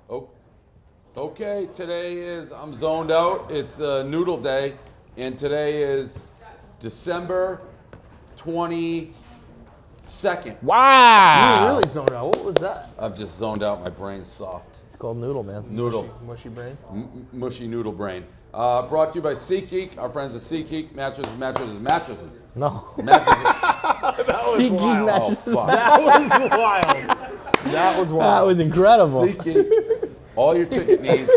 Oh, okay, I'm zoned out. It's Noodle Day, and today is December 22nd. Wow. You really zoned out. What was that? I've just zoned out. My brain's soft. It's called Noodle, man. Noodle. Mushy brain? Mushy noodle brain. Brought to you by SeatGeek, our friends at SeatGeek. Mattresses. No. Mattresses. SeatGeek Oh, mattresses. fuck. That was wild. That was wild. That was incredible. SeatGeek. All your ticket needs.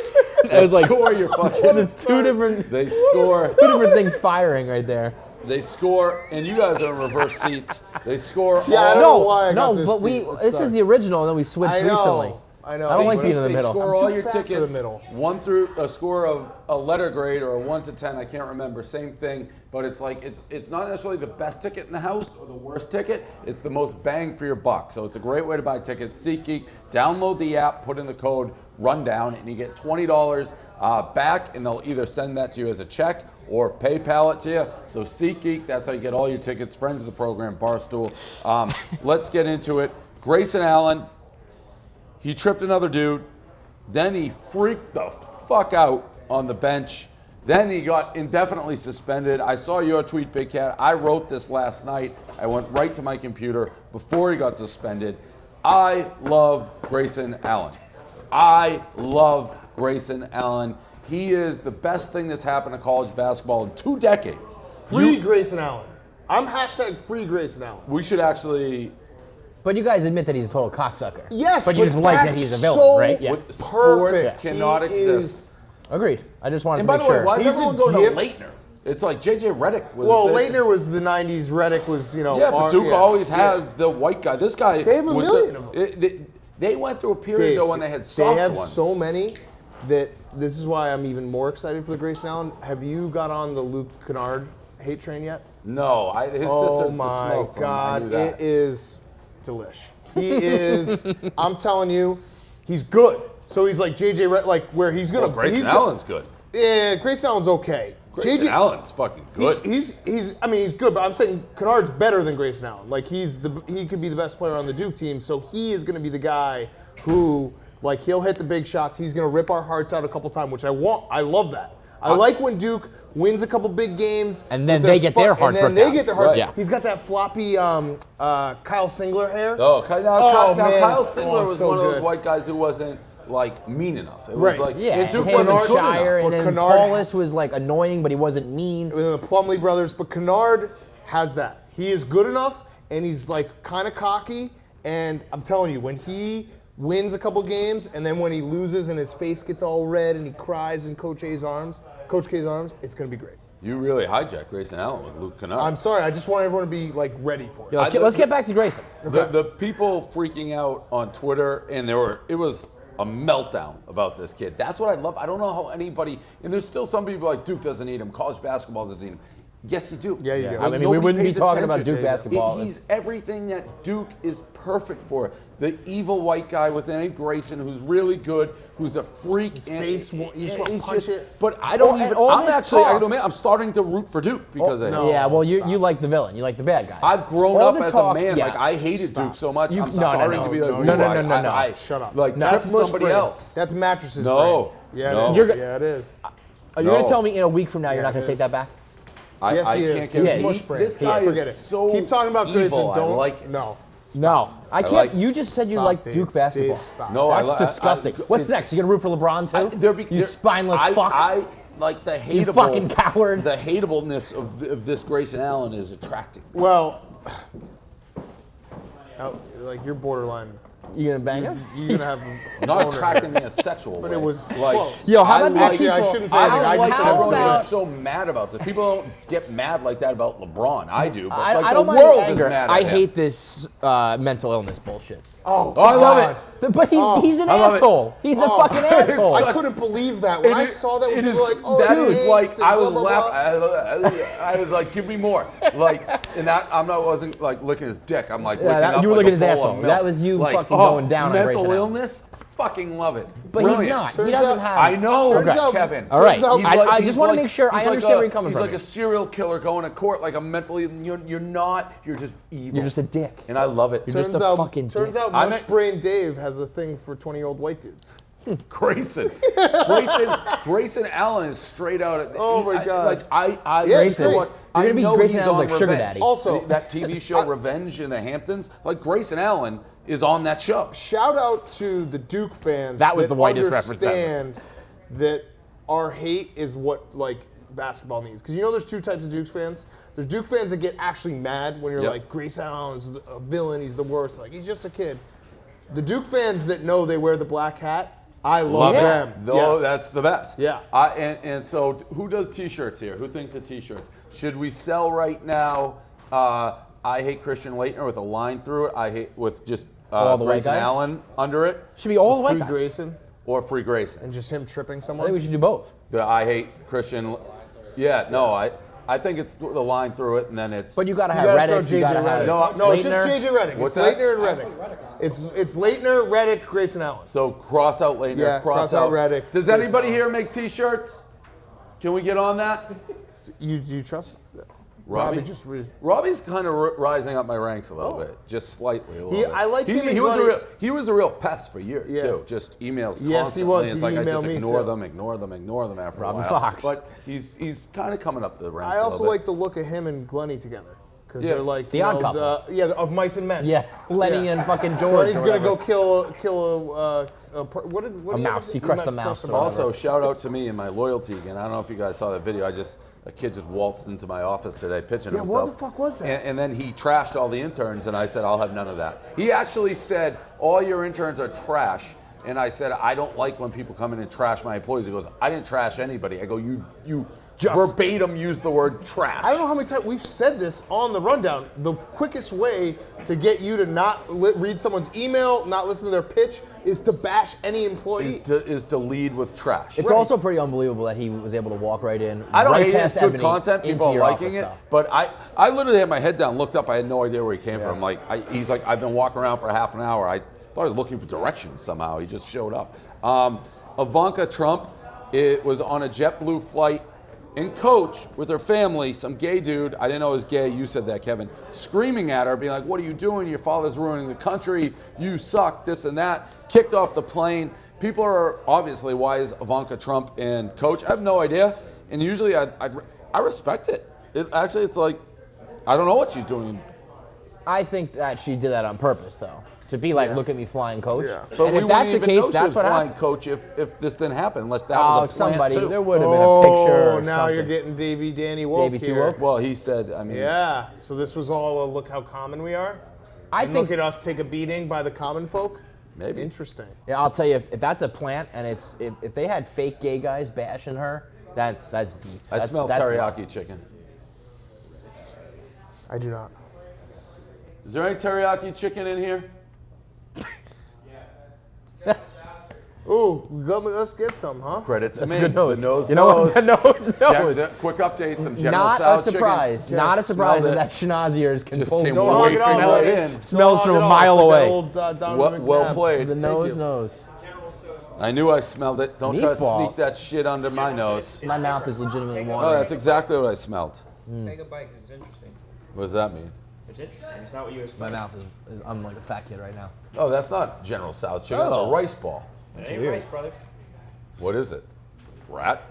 It was like score your fucking. It's two different things firing right there. They score, and you guys are in reverse seats. They score. Yeah, I don't know why I got this but seat. this was the original, and then we switched recently. I know. I don't like being in the They middle. score I'm all too your fat for the tickets. middle. 1 through a score of a letter grade or a 1 to 10. I can't remember. Same thing, but it's like it's not necessarily the best ticket in the house or the worst ticket. It's the most bang for your buck. So it's a great way to buy tickets. SeatGeek. Download the app. Put in the code Rundown, and you get $20 back, and they'll either send that to you as a check or PayPal it to you. So SeatGeek. That's how you get all your tickets. Friends of the program, Barstool. Let's get into it. Grayson Allen. He tripped another dude. Then he freaked the fuck out on the bench. Then he got indefinitely suspended. I saw your tweet, Big Cat. I wrote this last night. I went right to my computer before he got suspended. I love Grayson Allen. I love Grayson Allen. He is the best thing that's happened to college basketball in 2 decades. Free Grayson Allen. I'm hashtag free Grayson Allen. We should actually... But you guys admit that he's a total cocksucker. Yes, but you just like that he's a villain, so right? Yeah. Sports perfect. cannot He exist. Agreed. I just wanted And to by make the way, sure. why is He's everyone a going to gift. Leitner? It's like JJ Redick was. Well, Leitner was the 90s. Reddick was, Yeah, but Duke always has the white guy. This guy. They have a million of them. They went through a period, though, when they had soft They have ones. so many that this is why I'm even more excited for the Grayson Allen. Have you got on the Luke Kennard hate train yet? No, his sister's Oh the my smoke. I God, knew that. it is delish. He is. I'm telling you, he's good. So he's like JJ, like where he's gonna. Well, Grayson he's Allen's good. Yeah, Grayson Allen's okay. Grayson Allen's fucking good. He's. I mean, he's good, but I'm saying Kennard's better than Grayson Allen. Like he could be the best player on the Duke team. So he is going to be the guy who, like, he'll hit the big shots. He's going to rip our hearts out a couple times, which I want. I love that. I like when Duke wins a couple big games, and then they get their hearts ripped out. And then they get their hearts. Right. Yeah. He's got that floppy Kyle Singler hair. Oh, man. Kyle Singler was so one of those good. white guys who wasn't like mean enough. It was Right. like Yeah, and Duke him wasn't and good Shire, enough. and then Kennard- Paulus was like annoying, but he wasn't mean. And then the Plumlee brothers, but Kennard has that. He is good enough, and he's like kind of cocky. And I'm telling you, when he wins a couple games, and then when he loses and his face gets all red and he cries in Coach K's arms, it's gonna be great. You really hijacked Grayson Allen with Luke Kennard. I'm sorry, I just want everyone to be like ready for it. Yeah, let's get back to Grayson. The people freaking out on Twitter, and it was a meltdown about this kid. That's what I love. I don't know how anybody, and there's still some people like Duke doesn't need him, college basketball doesn't need him. Yes, you do. Yeah, you do. I mean, we Nobody wouldn't be pays talking about attention. Duke basketball. He's everything that Duke is perfect for. The evil white guy with Nate Grayson, who's really good, who's a freak. His face, you just want to punch it. But I don't and even. all I'm this actually. I talk- gotta admit, I'm starting to root for Duke because of no. him. Yeah, well, stop. you like the villain. You like the bad guy. I've grown All up the as talk- a man. yeah. Like I hated Duke so much. You- I'm no, starting no, to be no, like, no, ooh, no, no, no. I Shut up. Like That's trip mush somebody brain. else. That's mattresses. No. brain. Yeah, No. it You're is. Yeah, it is. Are you going No. to tell me in a week from now you're Yeah, not going it to take is. that back? Yes, I he is. can't He's get mush brain. This guy Forget is it. so Keep talking about Grayson. evil. Don't. I like it. No. No, I can't. like- you just said you Stop, like Dave. Duke basketball. Dave, stop. No, That's I disgusting. What's it's- next? You going to root for LeBron too? You spineless fuck. I like the hateable. You fucking coward. The hateableness of this Grayson Allen is attracting. Well, like you're borderline. You going to bang him? You're gonna have a Not boner. attracting me in a sexual way. But it was like, close. Yo, how about these Actually, I people- shouldn't say I anything. don't I like just how said everyone about- gets so mad about this. People don't get mad like that about LeBron. I do, but I like don't the mind world is anger. mad at I him. hate this mental illness bullshit. Oh, I love God. it. But he's an I love it. asshole. He's a fucking asshole. I couldn't believe that when I saw that. When people were like, "Oh, that it's is angst like and I blah, was blah, blah." laughing. I was like, give me more. Like, and that wasn't like licking his dick. I'm like, Yeah, licking that- up you were like licking a his bowl of asshole. milk. That was you like, fucking going down on mental Grayson Allen. illness. Fucking love it. But Brilliant. he's not. He Turns doesn't out- have. I know, Turns out- Kevin. All right. Turns out- I he's just want to like- make sure he's I like understand a- where you're coming from. He's like a serial killer going to court like a mentally. You're not. You're just evil. You're just a dick. And I love it. You're just a fucking Turns dick. out, I'm Mush Brain Dave has a thing for 20-year-old white dudes. Grayson Allen is straight out. Oh my God! I Grayson. what You're I gonna be know Grayson he's Allen's on like sugar Revenge. daddy. Also, that TV show Revenge in the Hamptons. Like Grayson Allen is on that show. Shout out to the Duke fans. That was the whitest reference ever. Understand that our hate is what like basketball needs. Because you know, there's two types of Duke fans. There's Duke fans that get actually mad when you're Yep. like, Grayson Allen's a villain. He's the worst. Like he's just a kid. The Duke fans that know they wear the black hat. I love them. Though Yes. that's the best. Yeah. And so who does T-shirts here? Who thinks of T-shirts? Should we sell right now? I hate Christian Laettner with a line through it. I hate with just All the white Grayson guys? Allen under it, Should be all the white Free guys. Grayson or Free Grayson. and just him tripping I someone. think we should do both. The I hate Christian. Yeah, no, I think it's the line through it, and then it's. But you gotta You have gotta throw Redick. You JJ gotta have Redick. No, No, it's just Laettner. JJ Redick. What's it's that? Laettner and Redick. It's Laettner, Redick, Grayson Allen. So cross out Laettner, Yeah, cross out Redick, Does Grayson anybody Allen. here make T-shirts? Can we get on that? You trust? Robbie? Probably just Robbie's kind of rising up my ranks a little bit, just slightly. A little bit. I like him and He was Glady- he was a real pest for years Yeah. too. Just emails constantly. Yes, he was. It's He like I just emailed me, ignore too. them after Robbie a while. Fox. But he's kind of coming up the ranks. I a also little like bit. the look of him and Glenny together because Yeah. they're like The you Odd know, Couple. of Mice and Men. Yeah, Lenny Yeah. and fucking George. Glenny's or gonna go whatever. kill what A do you mouse. have? He crushed a mouse or Also, shout out to me and my loyalty again. I don't know if you guys saw that video. A kid just waltzed into my office today pitching Yeah, himself. what the fuck was that? And then he trashed all the interns, and I said, I'll have none of that. He actually said, all your interns are trash. And I said, I don't like when people come in and trash my employees. He goes, I didn't trash anybody. I go, you Just- verbatim used the word trash. I don't know how many times we've said this on the rundown. The quickest way to get you to not read someone's email, not listen to their pitch, is to bash any employee. is to lead with trash. It's also pretty unbelievable that he was able to walk right in. I don't right hate it. past It's good Ebony content. into People are your liking office it. stuff. But I literally had my head down, looked up. I had no idea where he came from. He's like, I've been walking around for half an hour. I thought I was looking for directions somehow. He just showed up. Ivanka Trump, it was on a JetBlue flight in Coach with her family. Some gay dude, I didn't know it was gay. You said that, Kevin, screaming at her, being like, "What are you doing? Your father's ruining the country. You suck. This and that." Kicked off the plane. People are obviously, why is Ivanka Trump in Coach? I have no idea. And usually I respect it. It's like, I don't know what she's doing. I think that she did that on purpose, though, to be like, "Look at me flying, Coach." Yeah. But And we if that's wouldn't the even know case, she that's was what flying happened. Coach if this didn't happen, unless that Oh, was a plant somebody. too. There would have been a picture. Or now something. you're getting Davey Danny woke Davey too here. woke? Well, he said, I mean, Yeah, so this was all a look how common we are. I And think. look at us take a beating by the common folk. maybe. Interesting. Yeah, I'll tell you, if that's a plant and it's if they had fake gay guys bashing her, that's deep. I smell that's teriyaki chicken. I do not. Is there any teriyaki chicken in here? Ooh, let's get some, huh? Credit to That's me. a good nose. The nose You know what? knows. The nose knows. Quick update, some General Not Tso's a surprise. chicken. Not a surprise Smelled that it. schnozzier's can Just pull came the Don't way hog it from off, right buddy. in. Smells Don't from hog a it mile off. It's like away. that old, Donovan Well McNabb. played. The nose knows. I knew I smelled it. Don't try to Meatball. sneak that shit under my nose. My mouth is legitimately Oh, watering. that's exactly what I smelled. Take a bite 'cause it's interesting. What does that mean? It's interesting. It's not what you My expect. mouth is. I'm like a fat kid right now. Oh, that's not General Tso's chicken. That's a Oh. rice ball. It ain't weird. rice, brother. What is it? Rat?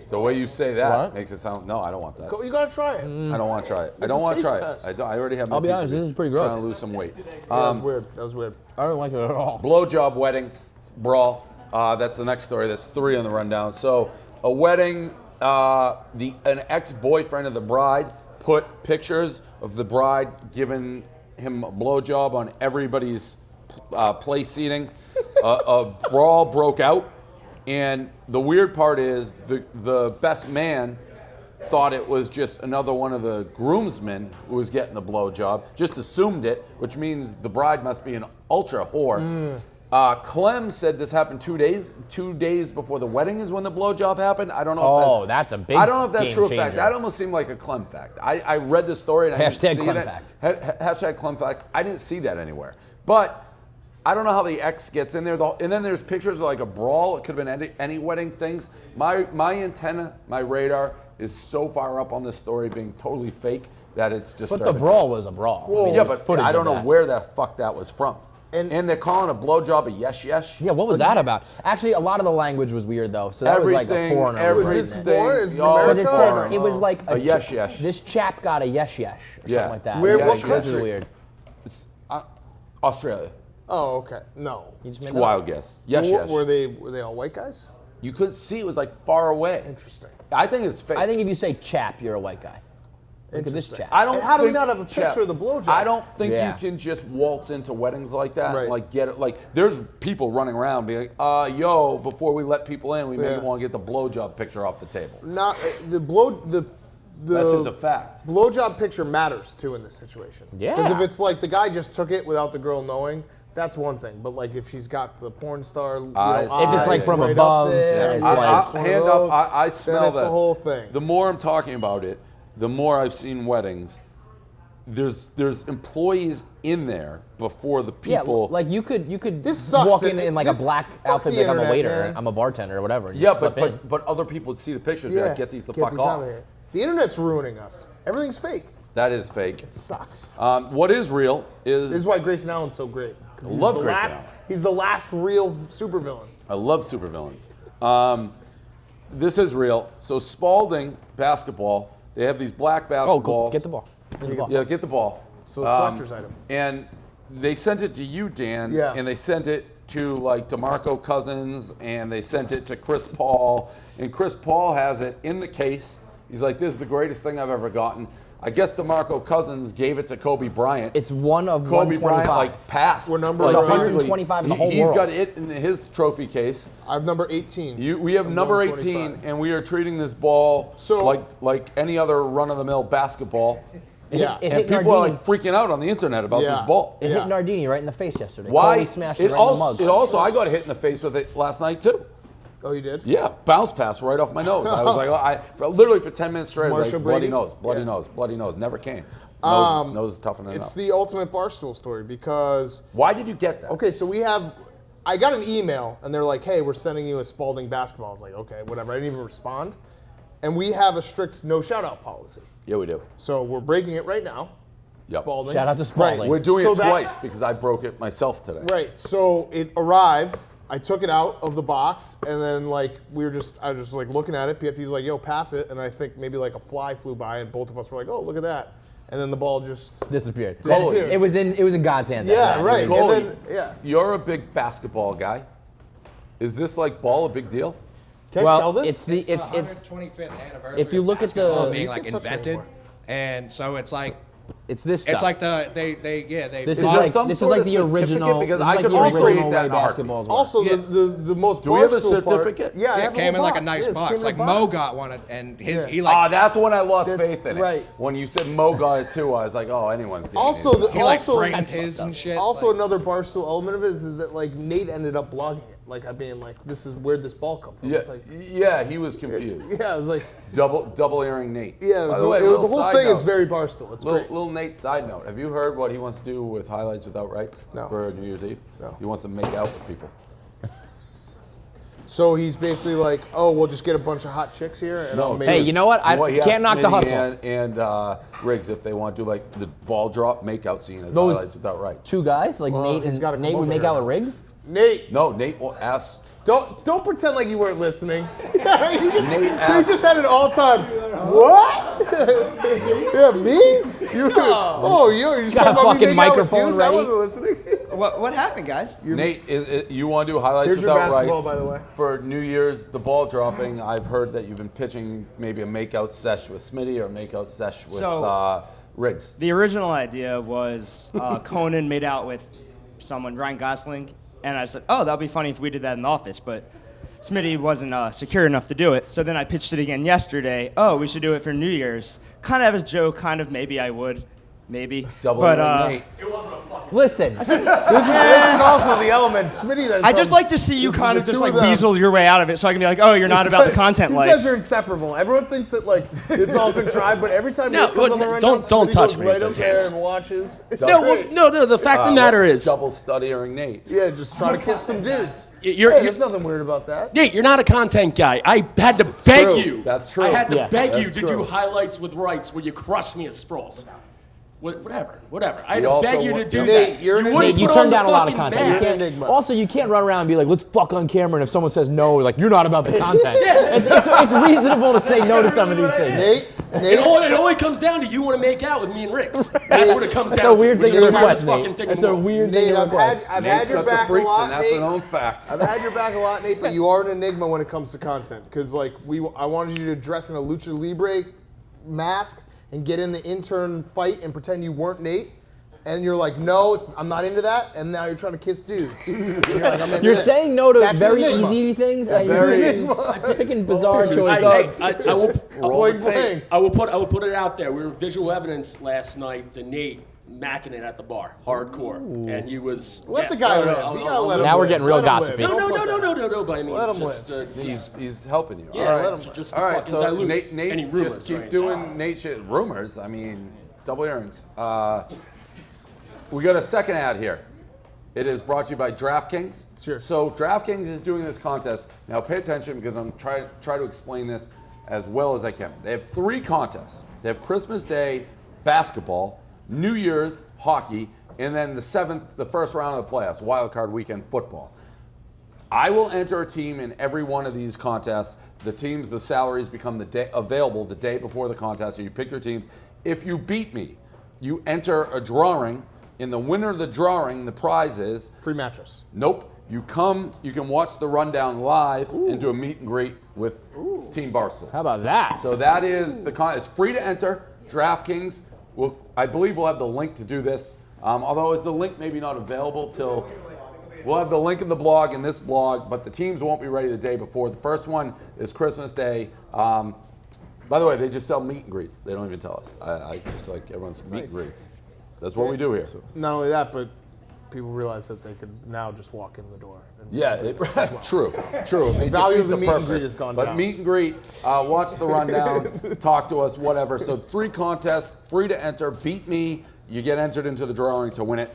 The way you say that What? makes it sound. No, I don't want that. You gotta try it. I don't want to try it. I It's don't a want to taste try it. test. I don't. I already have. my I'll be piece honest, of this meat. is pretty gross. Trying to lose some weight. That was weird. That was weird. I don't like it at all. Blowjob wedding brawl. That's the next story. That's 3 on the rundown. So a wedding. An ex-boyfriend of the bride put pictures of the bride giving him a blowjob on everybody's place seating. A brawl broke out, and the weird part is the best man thought it was just another one of the groomsmen who was getting the blowjob. Just assumed it, which means the bride must be an ultra whore. Clem said this happened 2 days before the wedding is when the blowjob happened. I don't know if that's a big I don't know if that's game true or fact. changer. That almost seemed like a Clem fact. I read the story and I Hashtag didn't see Clem it. fact. Hashtag Clem fact. I didn't see that anywhere. But I don't know how the ex gets in there. And then there's pictures of like a brawl. It could have been any wedding things. My antenna, my radar is so far up on this story being totally fake that it's But disturbing. the brawl was a brawl. I mean, Yeah, there's but footage I don't of know that. where the fuck that was from. And they're calling a blowjob a yes. Yeah, what was that about? Actually, a lot of the language was weird though. So that was like a foreigner. Everything. Is it Oh, Because it America? said it was like a yes. This chap got a yes or something like that. Where- Yeah, what this is country? weird. It's, Australia. Oh, okay. No. You just made that Wild up? guess. Yes. Were they all white guys? You couldn't see. It was like far away. Interesting. I think it's fake. I think if you say chap, you're a white guy. Look at this Interesting. chap. I don't. And how do we think- not have a picture of the blowjob? I don't think Yeah. you can just waltz into weddings like that. Right. And like get it. Like there's people running around being like, yo, before we let people in, we maybe Yeah. want to get the blowjob picture off the table. Not the That's just a fact. blowjob picture matters too in this situation. Yeah. Because if it's like the guy just took it without the girl knowing, that's one thing. But like if she's got the porn star, Eyes. If it's like from right above, up there, it's yeah, like- it's one of Hand those, up. I smell then it's this. a whole thing. The more I'm talking about it, the more I've seen weddings. There's employees in there before the Yeah, people. like you could This sucks. walk in like a This- black fuck outfit the like I'm a internet, waiter, man. I'm a bartender or whatever. and you yeah, slip in. but other people would see the pictures. Yeah, like, get these the fuck these off. out of here. The internet's ruining us. Everything's fake. That is fake. It sucks. What is real is This is why Grayson Allen's so great. 'Cause he's love the Grayson last, Allen. He's the last real supervillain. I love supervillains. This is real. So Spalding Basketball, they have these black Oh, basketballs. cool. Get the ball. Get the ball. Yeah, get the ball. So the collector's item. And they sent it to you, Dan, Yeah. and they sent it to like DeMarco Cousins, and they sent it to Chris Paul, and Chris Paul has it in the case. He's like, this is the greatest thing I've ever gotten. I guess DeMarco Cousins gave it to Kobe Bryant. It's one of Kobe 125. Bryant like passed. What number like, are you? basically, 125 in the whole He's world. got it in his trophy case. I have number 18. We have of number 18, 125. and we are treating this ball So- like any other run-of-the-mill basketball. Yeah. It And hit people are Nardini. like freaking out on the internet about Yeah. this ball. It Yeah. hit Nardini right in the face yesterday. Why? Kobe smashed It it right in the also, mug. I got hit in the face with it last night too. Oh, you did? Yeah, bounce pass right off my nose. I was like, literally for 10 minutes straight, I was Marshall like, bloody Brady? nose, bloody Yeah. nose, bloody nose. Never came. Nose is toughening It's up. the ultimate Barstool story because, Why did you get that? okay, so I got an email and they're like, hey, we're sending you a Spalding basketball. I was like, okay, whatever. I didn't even respond. And we have a strict no shout out policy. Yeah, we do. So we're breaking it right now. Yep. Spalding. Shout out to Spalding. Right. We're doing So it that- twice because I broke it myself today. Right. So it arrived. I took it out of the box, and then like I was just like looking at it. PFT's like, "Yo, pass it," and I think maybe like a fly flew by, and both of us were like, "Oh, look at that!" And then the ball just Disappeared. Disappeared. It was in God's hands. yeah, after that. right. Coley, And then yeah. You're a big basketball guy. Is this like ball a big deal? Can I Well, sell this? it's the It's the 125th anniversary. if you of look at the- basketball being You like can't touch it invented, anymore. and so it's like It's this stuff. it's like they This Is is there like some this is sort like of the certificate? original. Because this I is like could the recreate original that way in a heartbeat. basketballs were. Also, Yeah. the most. Do we have a Barstool part- certificate? Yeah, I it have came in like a box. nice Yeah, it box. came in a Like box. Mo got one, and Yeah. he like That's when I lost That's faith in it. right. When you said Mo got it too, I was like, oh, anyone's getting Also, it. he like also, framed his and shit. also like, another Barstool element of it is that like Nate ended up blogging it, like I being like, "This is where'd this ball come from?" Yeah, It's like, yeah, he was confused. yeah, I was like, Double earring Nate. yeah. By So the way, the little whole side thing is note. very Barstool. It's great. Little Nate side note. Have you heard what he wants to do with highlights without rights No. for New Year's Eve? No. He wants to make out with people. So he's basically like, "Oh, we'll just get a bunch of hot chicks here." And I'll make Hey, it- you know what? I He can't asked knock the Smitty hustle. and Riggs if they want to do like the ball drop makeout scene as Those- highlights without rights. Two guys like Well, Nate he's gotta and come Nate would over make here out with now. Riggs. Nate, No, Nate will ask. don't pretend like you weren't listening. he Nate he asked. just had an all-time. What? yeah, me? You? Oh, you just Got a talking about me fucking making out with microphone dudes? I ready. wasn't listening. What happened, guys? Nate, you want to do highlights Here's your without basketball, rights by the way. for New Year's? The ball dropping. I've heard that you've been pitching maybe a makeout sesh with Smitty or a makeout sesh with So- Riggs. The original idea was Conan made out with someone, Ryan Gosling, and I said, oh, that'd be funny if we did that in the office, but Smitty wasn't secure enough to do it. So then I pitched it again yesterday. Oh, we should do it for New Year's. Kind of as a joke, kind of maybe I would, maybe. Double but Nate. Listen, This is also the element. Smitty then I just comes- like to see you this is kind the of just two like of them. weasel your way out of it, so I can be like, oh, you're not about the content These life. guys are inseparable. Everyone thinks that like it's all contrived, but every time No, Nate comes on the well, rundown, don't Smitty touch goes me with right up those there hands. and watches. It's No, great. no. The fact of the matter is, Double studying Nate. Yeah, just try to kiss some dudes. you're, Hey, there's nothing weird about that. Nate, you're not a content guy. I had to beg true. you. That's true. I had to Yeah. beg you That's to true. do highlights with rights where you crush me as Sproles. Whatever. I had We to also beg you to want- do Nate, that. you're an you wouldn't Nate, you put turn on down the a lot of fucking content. mask. Enigma. Also, you can't run around and be like, let's fuck on camera, and if someone says no, like, you're not about the content. It's reasonable to say no to some of these things. Nate, It only comes down to you want to make out with me and Ricks. That's what it comes That's down a weird to. which thing is to the request, weirdest fucking Nate. thing That's in the a world. weird thing Nate, to I've request. had Nate's your got the back a freaks, lot, and that's Nate. an own fact. I've had your back a lot, Nate, but you are an enigma when it comes to content. Because like I wanted you to dress in a lucha libre mask and get in the intern fight and pretend you weren't Nate. And you're like, no, I'm not into that. And now you're trying to kiss dudes. You're like, I'm into You're this. saying no to That's very enigma. easy things. and very- you're picking bizarre Two choices. studs. I will Roll the Bling, tape. bling. I will put it out there. We were visual evidence last night to Nate macking it at the bar, hardcore, and he was. Let the guy no, live. I'll- You gotta I'll- let him Now we're live. getting real Let him live. gossipy. Don't No, put that- no. But I mean, Let him just, live. He's helping you. yeah, All right. let him- just All right, fucking so dilute any Nate rumors. just keep right? doing Nate shit. Rumors, I mean, double earrings. We got a second ad here. It is brought to you by DraftKings. Sure. So DraftKings is doing this contest. Now pay attention because I'm trying to explain this as well as I can. They have 3 contests. They have Christmas Day basketball, New Year's hockey, and then the first round of the playoffs, wild card weekend football. I will enter a team in every one of these contests. The salaries become available the day before the contest, so you pick your teams. If you beat me, you enter a drawing. In the winner of the drawing, the prize is Free mattress. nope. You can watch the rundown live and do a meet and greet with Team Barstool. How about that? So that is it's free to enter. DraftKings I believe we'll have the link to do this. Although is the link maybe not available till we'll have the link in the blog in this blog, but the teams won't be ready the day before. The first one is Christmas Day. By the way, they just sell meet and greets. They don't even tell us. I just like everyone's meet and greets. That's what we do here. Not only that, but people realize that they could now just walk in the door. And Yeah, true. It value of defeats the meet and purpose. greet has gone but down. meet and greet, watch the rundown, talk to us, whatever. So 3 contests, free to enter. Beat me, you get entered into the drawing to win it.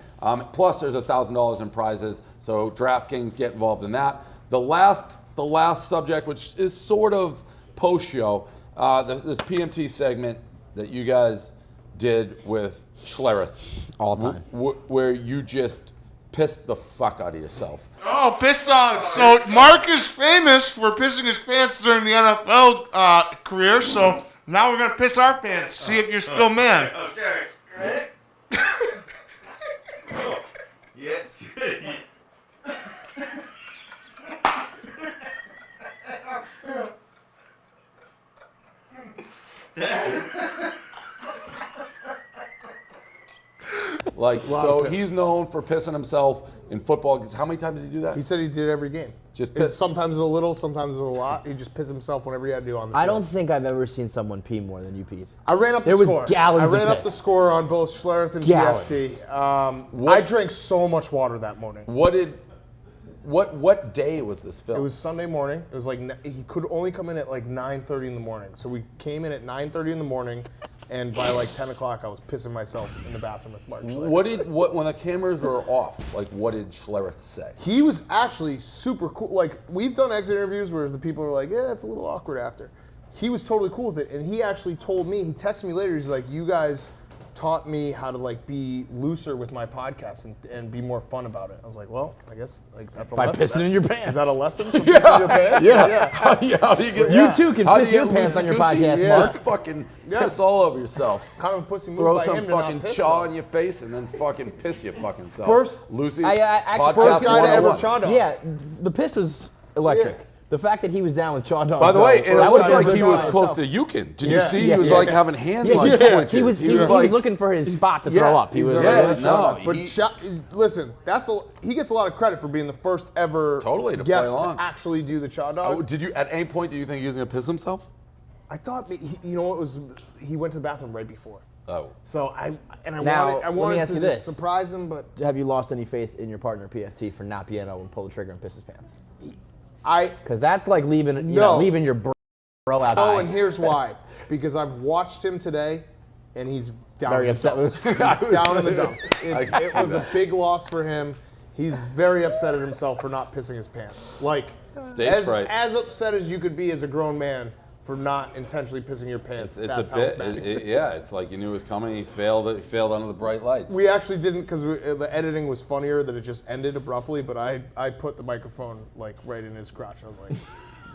Plus, there's $1,000 in prizes. So DraftKings, get involved in that. The last subject, which is sort of post show, this PMT segment that you guys did with Schlereth. All time. where you just pissed the fuck out of yourself. Oh, pissed on. So Mark is famous for pissing his pants during the NFL career, so now we're going to piss our pants, see if you're still man. Okay. Ready? Yeah, it's good. Like, so he's known for pissing himself in football. 'Cause how many times did he do that? He said he did every game. Just It's piss. sometimes a little, sometimes a lot. He just pissed himself whenever he had to do on the I field. don't think I've ever seen someone pee more than you peed. I ran up There the was score. gallons I of ran up piss. the score on both Schlereth and Gallons. BFT. I drank so much water that morning. What day was this film? It was Sunday morning. It was like he could only come in at like 9:30 in the morning. So we came in at 9:30 in the morning, and by like 10 o'clock, I was pissing myself in the bathroom with Mark Schlereth. When the cameras were off, like what did Schlereth say? He was actually super cool. Like, we've done exit interviews where the people are like, yeah, it's a little awkward after. He was totally cool with it, and he actually told me, he texted me later, he's like, you guys taught me how to like be looser with my podcast and be more fun about it. I was like, well, I guess like that's a By lesson. pissing in your pants. Is that a lesson for pissing in your pants? Yeah. How do you get? You too can How do piss you your get pants on your loosey-goosey? podcast, Yeah. Mark. Just fucking Yeah. piss all over yourself. Kind of a pussy move Throw by some him to not fucking piss, chaw though. in your face and then fucking piss your fucking self. First- Lucy. actually- podcast First guy to ever 101. chaw dog. Yeah, the piss was electric. Yeah. The fact that he was down with Chaw Dog. By the way, it First looked guy like to he ever was chaw close himself. to Yukin. Did you Yeah. see? Yeah, He was yeah, like yeah. having hand Yeah, like he twitches. he was like, looking for his spot to Yeah. throw up. He He's was a Yeah, regular chaw no, dog. But listen, he gets a lot of credit for being the first ever Totally, to play guest along. to actually do the chaw dog. Oh, did you at any point do you think he was gonna piss himself? I thought, you know what was, he went to the bathroom right before. Oh. So I Now, let me wanted ask to you just this. surprise him, but Have you lost any faith in your partner PFT for not being able to pull the trigger and piss his pants? I Because that's like leaving No. leaving your bro out. oh, and here's why. Because I've watched him today, and he's down Very in the upset dumps. with He's down in the dumps. I can It see was a that. big loss for him. He's very upset at himself for not pissing his pants. Like Stage as fright. upset as you could be as a grown man for not intentionally pissing your pants. It's That's a how bit. bad it is. Yeah, it's like you knew it was coming. He failed under the bright lights. We actually didn't because the editing was funnier that it just ended abruptly. But I put the microphone like right in his crotch. I was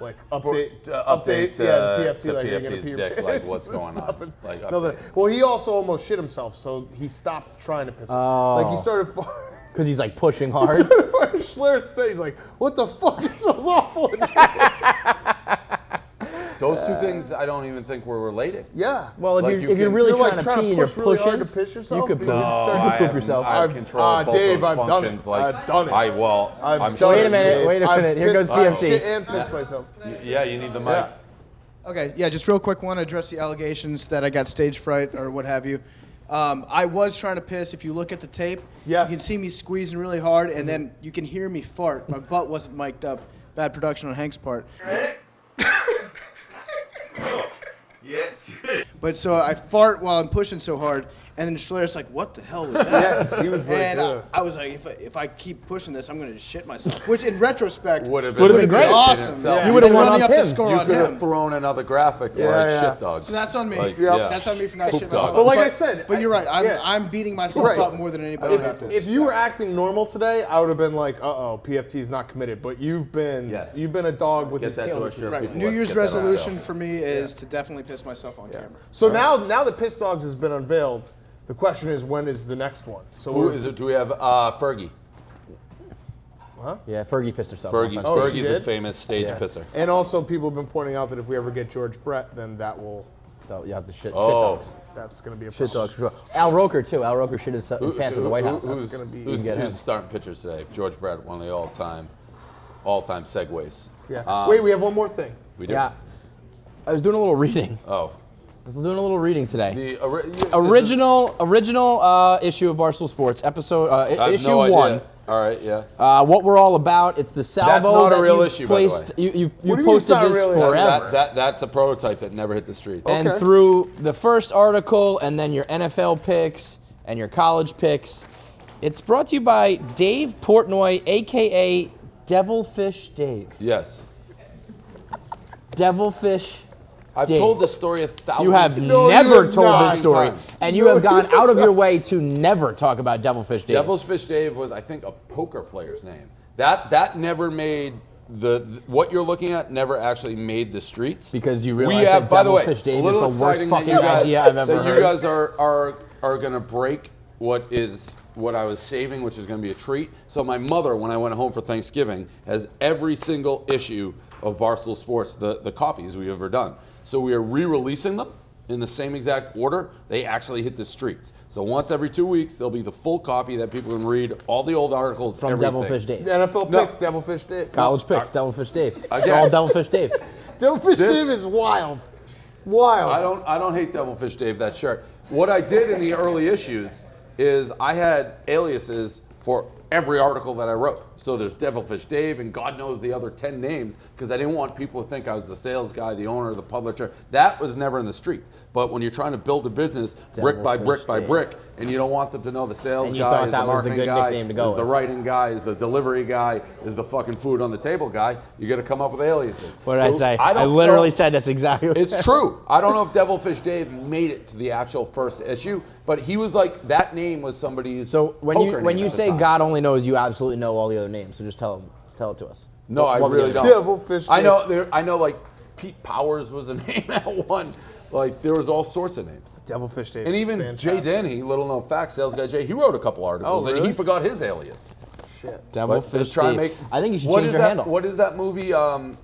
like update, update yeah, the PFT, to like you're gonna PFT's pee your dick, pants. like, what's It's going on? nothing. Like, Nothing. update. Well, he also almost shit himself, so he stopped trying to piss. Like he started. Because he's like pushing hard. Schlereth said, he's like, what the fuck? It smells awful in here. Those two things I don't even think were related. Yeah. Well, if, Like you're, you if you're can- really You're, like, trying to trying to pee and you're push really pushing, hard to piss yourself? you could poop, No, you could poop yourself. I have control of both Dave, those I've done functions. it. Like, I've done it. I'm done sure. Wait a minute, wait a I've minute. Here goes pissed- I've PFT. shit and pissed myself. Yeah, you need the mic. Yeah. Okay, yeah, just real quick, want to address the allegations that I got stage fright or what have you. I was trying to piss. If you look at the tape, Yes. you can see me squeezing really hard, and then you can hear me fart. My butt wasn't mic'd up. Bad production on Hank's part. Yes. Good. But so I fart while I'm pushing so hard, and then Schlereth's like, "What the hell was that?" Yeah, he was like, and ugh. I was like, if I keep pushing this, I'm going to just shit myself. Which, in retrospect, Would have Would've been been great. awesome. itself. You would've And won running on up the him. score You on could him. have thrown another graphic like yeah. shit dogs. So that's on me. Like, Yeah. yeah. That's on me for not Poop shitting myself. dogs. But like I said, But you're right. I'm beating myself Right. up more than anybody about this. If you were acting normal today, I would have been like, "Uh-oh, PFT's not committed." But you've been a dog with Get his that tail to in our the shirt, right. people. New Let's Year's get that resolution out. for me is to definitely piss myself on camera. So now that Piss Dogs has been unveiled, the question is, when is the next one? So Who is it? Do we have Fergie? Yeah, Fergie pissed herself. Fergie. one time. Oh, she Fergie's a did? famous stage Yeah. pisser. And also, people have been pointing out that if we ever get George Brett, then that will You have to shit Oh. dogs. that's going to be a Shit problem. dogs. For sure. Al Roker, too. Al Roker shit his pants at the White House. Who's, gonna be- who's, You can get who's him. starting pitchers today? George Brett, one of the all-time segues. Yeah. Wait, we have one more thing. We do. Yeah. I was doing a little reading. Oh. I was doing a little reading today. The Original issue of Barstool Sports, episode I have issue no 1. idea. All right, yeah. What we're all about. It's the salvo That's not a that real you've issue, by the placed. way. You What do you mean posted it's not this a real issue? forever. That's a prototype that never hit the streets. And Okay. through the first article and then your NFL picks and your college picks, it's brought to you by Dave Portnoy, a.k.a. Devilfish Dave. Yes. Devilfish I've Dave. told this story 1,000 You have No, you never have told not. this story, Times. and you have gone out of your way to never talk about Devilfish Dave. Devil's Fish Dave was, I think, a poker player's name. That never made what you're looking at never actually made the streets. Because you We realize have, that by the way, Devilfish Dave a little is the worst exciting that fucking you guys, idea I've ever that heard. you guys are gonna break what I was saving, which is gonna be a treat. So my mother, when I went home for Thanksgiving, has every single issue of Barstool Sports, the copies we've ever done. So we are re-releasing them in the same exact order. They actually hit the streets. So once every 2 weeks, there'll be the full copy that people can read, all the old articles, From everything. Devilfish Dave. NFL No. picks, Devilfish Dave. College picks, Devilfish Dave. It's Again. all Devilfish Dave. Devilfish This- Dave is wild. Wild. I don't hate Devilfish Dave, that shirt. What I did in the early issues is I had aliases for every article that I wrote. So there's Devilfish Dave and God knows the other 10 names because I didn't want people to think I was the sales guy, the owner, the publisher. That was never in the street. But when you're trying to build a business brick by brick by Dave. brick, and you don't want them to know the sales And you guy, thought is that the was the marketing good guy, nickname to go is the with. writing guy, is the delivery guy, is the fucking food on the table guy, you got to come up with aliases. What did I say? I don't literally know- said that's exactly what It's true. I don't know if Devilfish Dave made it to the actual first issue, but he was like, that name was somebody's So when poker you when name you at the say time. God only knows, you absolutely know all the other names. So just tell it to us. No, I What really was it? don't. Devilfish I Dave. know like Pete Powers was a name at one. Like there was all sorts of names. Devilfish Dave. And is even fantastic. Jay Denny, little known fact, sales guy Jay, he wrote a couple articles and really? he forgot his alias. Shit. But Devilfish let's try and Dave. make. I think you should What change is your that, handle. What is that movie?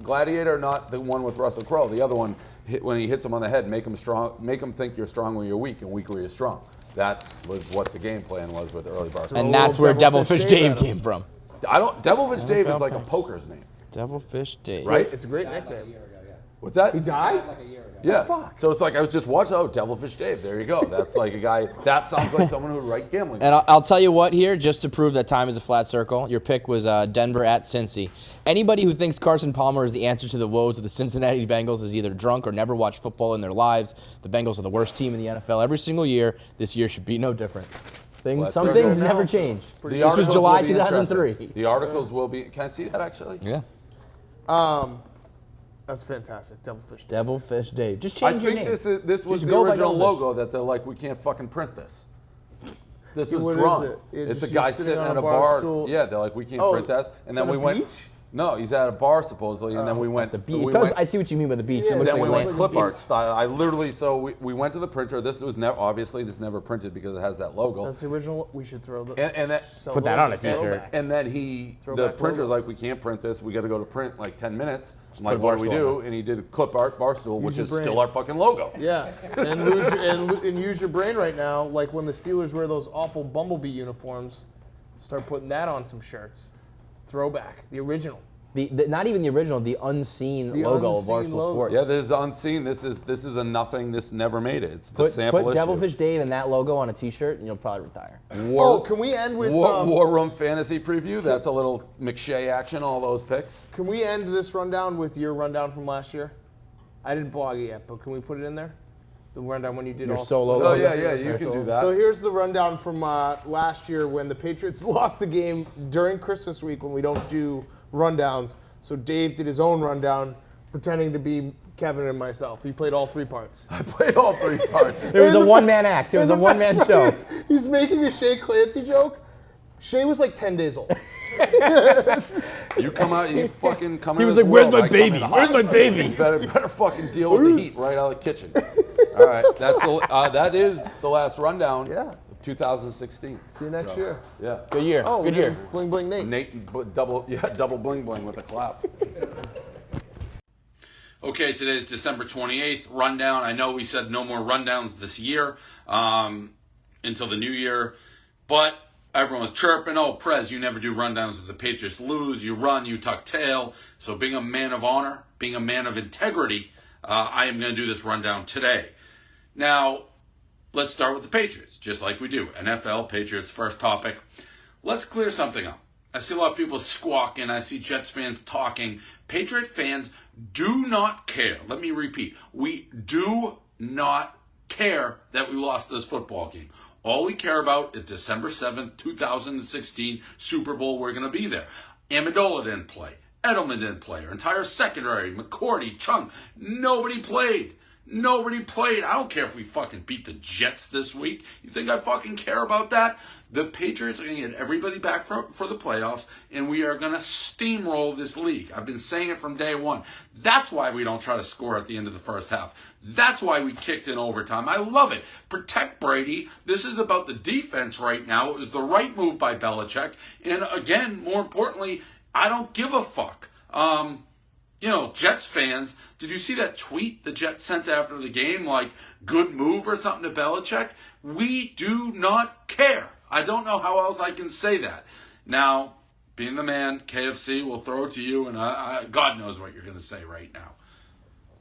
Gladiator, not the one with Russell Crowe. The other one, when he hits him on the head, make him strong, make him think you're strong when you're weak and weak when you're strong. That was what the game plan was with early Barstool. And little that's where Devilfish Devilfish Dave Dave came from. Devilfish Dave is like a poker's name, Devilfish Dave. right? It's a great nickname. What's that? He died? Yeah. So it's like I was just watching. Oh, Devilfish Dave. There you go. That's like a guy. That sounds like someone who would write gambling. And I'll tell you what here, just to prove that time is a flat circle, your pick was Denver at Cincy. Anybody who thinks Carson Palmer is the answer to the woes of the Cincinnati Bengals is either drunk or never watched football in their lives. The Bengals are the worst team in the NFL every single year. This year should be no different. Flat Some circle. things never change. The This was articles July will be interesting. 2003. The articles will be. Can I see that actually? Yeah. That's fantastic. Devilfish Dave. Devilfish Dave. Just I change your think name. this was Just the go by original Devilfish. logo that they're like, we can't fucking print this. This What was is drawn. it? It's a Just guy you sitting on at a bar bar. stool. Yeah, they're like, we can't Oh, print this. And then on we a went. beach? No, he's at a bar supposedly, and then we went. The beach. we It does, went- I see what you mean by the beach. Yeah, It looks Then like we a went land. clip art style. I literally, so we went to the printer. This was never, obviously, this never printed because it has that logo. That's the original. We should throw the. And that, sell Put that those on a as t-shirt. throwbacks. and then the Throwback printer's logos. like, we can't print this. We got to go to print like 10 minutes. I'm put like, a what do we Barstool do? on And he did clip art Barstool, which your is brain. still our fucking logo. Yeah, and lose your, and use your brain right now. Like when the Steelers wear those awful Bumblebee uniforms, start putting that on some shirts. Throwback, the original. The not even the original, the unseen The logo unseen of Barstool logo. Sports. Yeah, this is unseen. This is a nothing. This never made it. It's the Put sample issue. Devilfish Dave and that logo on a t-shirt, and you'll probably retire. Oh, can we end with? War Room Fantasy Preview. That's a little McShay action, all those picks. Can we end this rundown with your rundown from last year? I didn't blog it yet, but can we put it in there? The rundown when you did Your all solo Oh, logo. yeah, you can do that. So here's the rundown from last year when the Patriots lost the game during Christmas week when we don't do rundowns. So Dave did his own rundown, pretending to be Kevin and myself. He played all three parts. I played all three parts. It was And a the- one-man act. It was a and the one-man best show. part is, he's making a Shea Clancy joke. Shea was like 10 days old. You come out, you fucking come He in was this like, "Where's world, my I come baby? in hot." Where's my baby? You better fucking deal with the heat right out of the kitchen. All right, that is the last rundown Yeah. of 2016. See you next year. Yeah. Good year. Oh, Good we year. did Bling Bling Nate. Nate, double bling bling with a clap. Okay, today is December 28th. Rundown. I know we said no more rundowns this year until the new year, but everyone's chirping. Oh, Prez, you never do rundowns if the Patriots lose. You run, you tuck tail. So being a man of honor, being a man of integrity, I am going to do this rundown today. Now, let's start with the Patriots, just like we do. NFL, Patriots, first topic. Let's clear something up. I see a lot of people squawking. I see Jets fans talking. Patriot fans do not care. Let me repeat. We do not care that we lost this football game. All we care about is December 7th, 2016 Super Bowl. We're going to be there. Amendola didn't play. Edelman didn't play. Our entire secondary, McCourty, Chung, nobody played. Nobody played. I don't care if we fucking beat the Jets this week. You think I fucking care about that? The Patriots are going to get everybody back for the playoffs, and we are going to steamroll this league. I've been saying it from day one. That's why we don't try to score at the end of the first half. That's why we kicked in overtime. I love it. Protect Brady. This is about the defense right now. It was the right move by Belichick. And again, more importantly, I don't give a fuck. Jets fans, did you see that tweet the Jets sent after the game, like, good move or something to Belichick? We do not care. I don't know how else I can say that. Now, being the man, KFC will throw it to you, and God knows what you're going to say right now.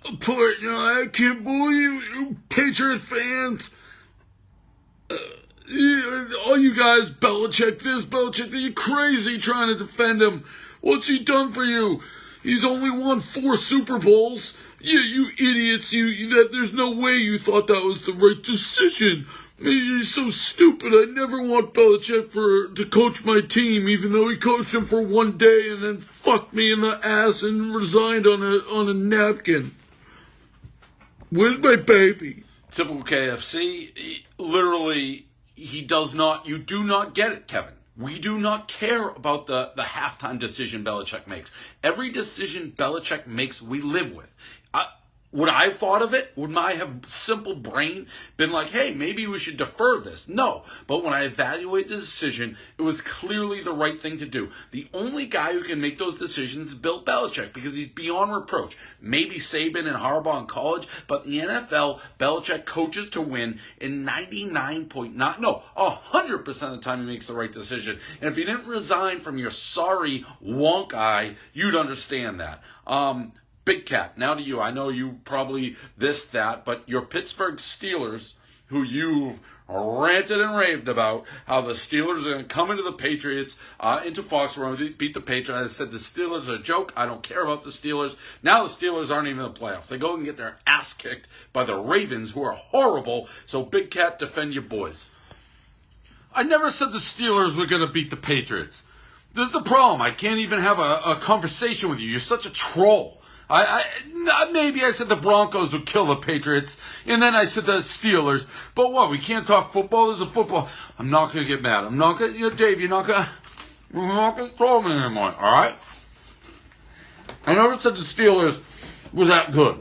I can't believe you Patriot fans. All you guys, Belichick this, Belichick that, you're crazy trying to defend him. What's he done for you? He's only won 4 Super Bowls. Yeah, you idiots, that there's no way you thought that was the right decision. You're so stupid. I never want Belichick to coach my team, even though he coached him for one day and then fucked me in the ass and resigned on a napkin. Where's my baby? Typical KFC. Literally, you do not get it, Kevin. We do not care about the halftime decision Belichick makes. Every decision Belichick makes, we live with. Would I have thought of it? Would my simple brain been like, hey, maybe we should defer this? No. But when I evaluate the decision, it was clearly the right thing to do. The only guy who can make those decisions is Bill Belichick because he's beyond reproach. Maybe Saban and Harbaugh in college, but in the NFL, Belichick coaches to win in 100% of the time he makes the right decision. And if he didn't resign from your sorry wonk eye, you'd understand that. Big Cat, now to you. I know you probably this, that, but your Pittsburgh Steelers, who you've ranted and raved about, how the Steelers are going to come into the Patriots, into Foxborough, beat the Patriots. I said the Steelers are a joke. I don't care about the Steelers. Now the Steelers aren't even in the playoffs. They go and get their ass kicked by the Ravens, who are horrible. So Big Cat, defend your boys. I never said the Steelers were going to beat the Patriots. This is the problem. I can't even have a conversation with you. You're such a troll. Maybe I said the Broncos would kill the Patriots, and then I said the Steelers. But what? We can't talk football. This is a football. I'm not gonna get mad. I'm not gonna, Dave. You're not gonna throw me anymore. All right? I never said the Steelers were that good.